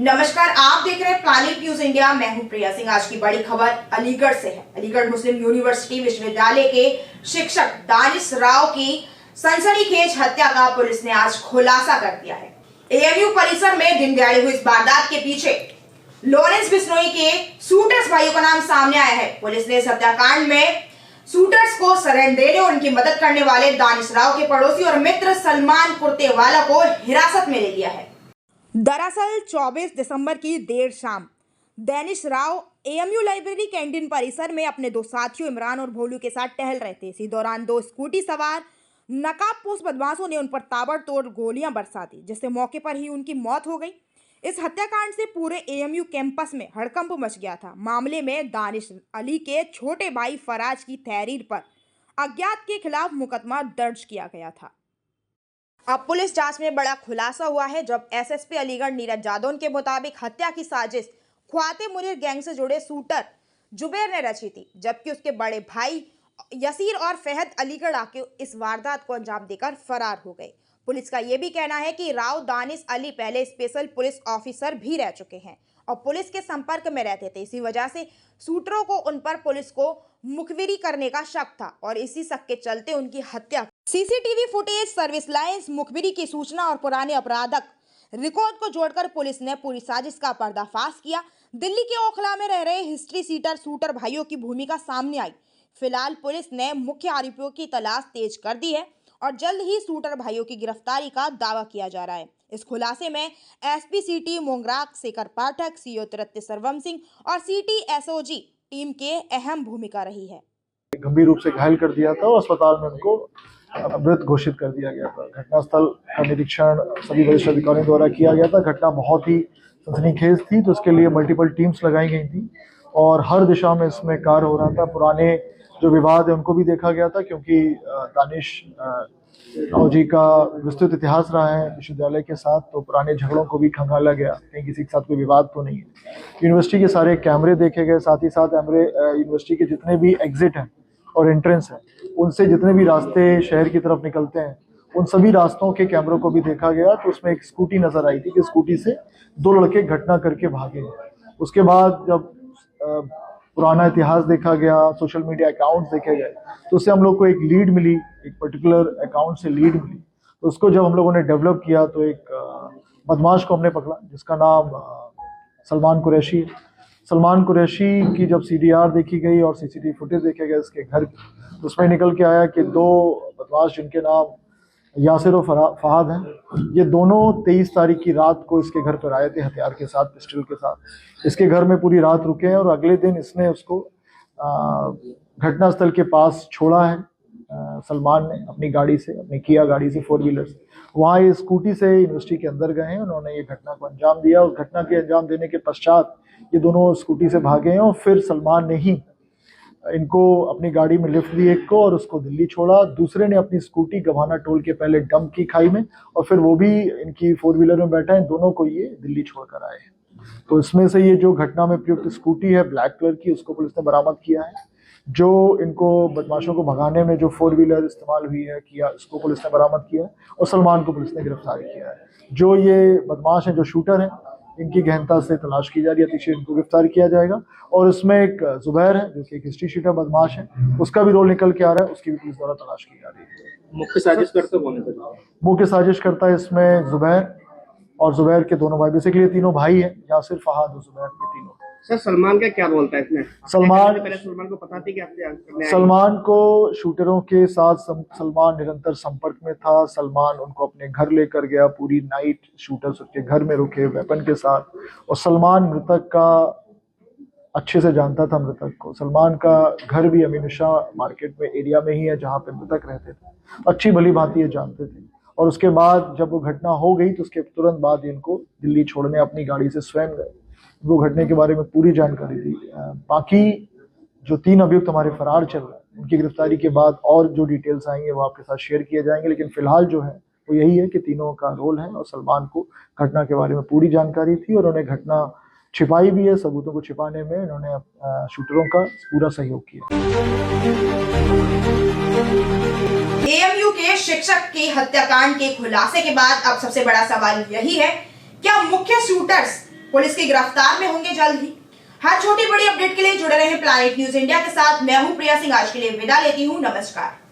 नमस्कार, आप देख रहे हैं प्लानिट न्यूज इंडिया। मैं हूं प्रिया सिंह। आज की बड़ी खबर अलीगढ़ से है। अलीगढ़ मुस्लिम यूनिवर्सिटी विश्वविद्यालय के शिक्षक दानिश राव की सनसनीखेज हत्या का पुलिस ने आज खुलासा कर दिया है। एएमयू परिसर में दिन दिहाड़े हुई इस वारदात के पीछे लॉरेंस बिश्नोई के शूटर्स भाइयों का नाम सामने आया है। पुलिस ने इस हत्याकांड में शूटर्स को सरेंडर देने और उनकी मदद करने वाले दानिश राव के पड़ोसी और मित्र सलमान कुर्तेवाला को हिरासत में ले लिया है। दरअसल 24 दिसंबर की देर शाम Danish Rao AMU library canteen परिसर में अपने दो साथियों इमरान और भोलू के साथ टहल रहे थे। इसी दौरान दो स्कूटी सवार नकाबपोश बदमाशों ने उन पर ताबड़तोड़ गोलियां बरसा दी, जिससे मौके पर ही उनकी मौत हो गई। इस हत्याकांड से पूरे एएमयू कैंपस में हड़कंप मच गया था। मामले में दानिश अली के छोटे भाई फराज की तहरीर पर अज्ञात के खिलाफ मुकदमा दर्ज किया गया था। अब पुलिस जांच में बड़ा खुलासा हुआ है। जब एसएसपी अलीगढ़ नीरज जादौन के मुताबिक हत्या की साजिश ख्वाते मुनीर गैंग से जुड़े शूटर जुबैर ने रची थी, जबकि उसके बड़े भाई यसीर और फहद अलीगढ़ आके इस वारदात को अंजाम देकर फरार हो गए। पुलिस का यह भी कहना है कि राव दानिश अली पहले स्पेशल पुलिस ऑफिसर भी रह चुके हैं और पुलिस के संपर्क में रहते थे। इसी वजह से शूटरों को उन पर पुलिस को मुखबिरी करने का शक था और इसी शक के चलते उनकी हत्या। सीसीटीवी फुटेज, सर्विस लाइंस, मुखबिरी की सूचना और पुराने आपराधिक रिकॉर्ड को जोड़कर पुलिस ने पूरी साजिश का पर्दाफाश किया। दिल्ली के ओखला में रह रहे हिस्ट्री सीटर शूटर भाइयों की भूमिका सामने आई। फिलहाल पुलिस ने मुख्य आरोपियों की तलाश तेज कर दी है और जल्द ही शूटर भाइयों की गिरफ्तारी का दावा किया जा रहा है। इस खुलासे में एसपी सिटी मोंगराक शेखर पाठक, सीओ तृत्य सर्वम सिंह और सिटी एसओजी टीम के अहम भूमिका रही है। गंभीर रूप से घायल कर दिया था और अस्पताल में उनको मृत घोषित कर दिया गया था। घटनास्थल का निरीक्षण सभी वरिष्ठ अधिकारियों द्वारा किया गया था। घटना बहुत ही सनसनीखेज थी, तो उसके लिए मल्टीपल टीम्स लगाई गई थी और हर दिशा में इसमें कार्य हो रहा था। पुराने जो विवाद है उनको भी देखा गया था, क्योंकि दानिश राव जी का विस्तृत इतिहास रहा है विश्वविद्यालय के साथ, तो पुराने झगड़ों को भी खंगाला गया, कहीं किसी के साथ कोई विवाद तो नहीं है। यूनिवर्सिटी के सारे कैमरे देखे गए, साथ ही साथ यूनिवर्सिटी के जितने भी एग्जिट हैं और एंट्रेंस हैं, उनसे जितने भी रास्ते शहर की तरफ निकलते हैं, उन सभी रास्तों के कैमरों को भी देखा गया। तो उसमें एक स्कूटी नजर आई थी कि स्कूटी से दो लड़के घटना करके भागे। उसके बाद जब पुराना इतिहास देखा गया, सोशल मीडिया अकाउंट्स देखे गए, तो उससे हम लोग को एक लीड मिली, एक पर्टिकुलर अकाउंट से लीड मिली। तो उसको जब हम लोगों ने डेवलप किया तो एक बदमाश को हमने पकड़ा जिसका नाम सलमान कुरैशी है। सलमान कुरैशी की जब सीडीआर देखी गई और सीसीटीवी फुटेज देखे गए इसके घर की, तो उसमें निकल के आया कि दो बदमाश जिनके नाम यासिर और फहद हैं, ये दोनों 23 तारीख की रात को इसके घर पर आए थे हथियार के साथ, पिस्टल के साथ। इसके घर में पूरी रात रुके हैं और अगले दिन इसने उसको घटनास्थल के पास छोड़ा है। सलमान ने अपनी गाड़ी से, अपनी किया गाड़ी से, 4 व्हीलर से वहाँ ये स्कूटी से यूनिवर्सिटी के अंदर गए हैं। उन्होंने ये घटना को अंजाम दिया। उस घटना के अंजाम देने के पश्चात ये दोनों स्कूटी से भागे हैं और फिर सलमान ने ही इनको अपनी गाड़ी में लिफ्ट दी एक को और उसको दिल्ली छोड़ा। दूसरे ने अपनी स्कूटी गवाना टोल के पहले डंप की खाई में और फिर वो भी इनकी 4 व्हीलर में बैठा है। दोनों को ये दिल्ली छोड़कर आए हैं। तो इसमें से ये जो घटना में प्रयुक्त स्कूटी है ब्लैक कलर की, उसको पुलिस ने बरामद किया है। जो इनको बदमाशों को भगाने में जो 4 व्हीलर इस्तेमाल हुई है किया, उसको पुलिस ने बरामद किया है और सलमान को पुलिस ने गिरफ्तार किया है। जो ये बदमाश हैं, जो शूटर हैं, इनकी गहनता से तलाश की जा रही है। अतिशीघ्र इनको गिरफ्तार किया जाएगा। और उसमें एक जुबैर है जो कि एक हिस्ट्री शीटर बदमाश है, उसका भी रोल निकल के आ रहा है, उसकी भी पुलिस द्वारा तलाश की जा रही है। मुख्य साजिश करता कौन है? मुख्य साजिश करता है इसमें जुबैर और जुबैर के दोनों भाई, बेसिकली तीनों भाई हैं, यासिर, फहद और जुबैर के तीनों। सर, सलमान का क्या रोल था इसमें? सलमान को पता थी कि सलमान को शूटरों के साथ सलमान निरंतर संपर्क में था। सलमान उनको अपने घर लेकर गया, पूरी नाइट शूटर्स उसके घर में रुके वेपन के साथ। और सलमान मृतक का अच्छे से जानता था मृतक को। सलमान का घर भी अमीन शाह मार्केट में एरिया में ही है जहाँ पे मृतक रहते थे। अच्छी भली भांति ये जानते थे। और उसके बाद जब वो घटना हो गई तो उसके तुरंत बाद इनको दिल्ली छोड़ने अपनी गाड़ी से स्वयं गए। वो घटने के बारे में पूरी जानकारी दी। बाकी जो 3 अभियुक्त हमारे फरार चल रहे हैं, उनकी गिरफ्तारी के बाद और जो डिटेल्स आएंगे वो आपके साथ शेयर किए जाएंगे। लेकिन फिलहाल जो है वो यही है कि तीनों का रोल है और सलमान को घटना के बारे में पूरी जानकारी थी और उन्हें घटना छिपाई भी है। सबूतों को छिपाने में इन्होंने शूटरों का पूरा सहयोग किया। एएमयू के शिक्षक की हत्याकांड के खुलासे के बाद अब सबसे बड़ा सवाल यही है, क्या मुख्य शूटर्स पुलिस की गिरफ्तार में होंगे जल्द ही। हर छोटी बड़ी अपडेट के लिए जुड़े रहें प्लैनेट न्यूज इंडिया के साथ। मैं हूं प्रिया सिंह, आज के लिए विदा लेती हूं। नमस्कार।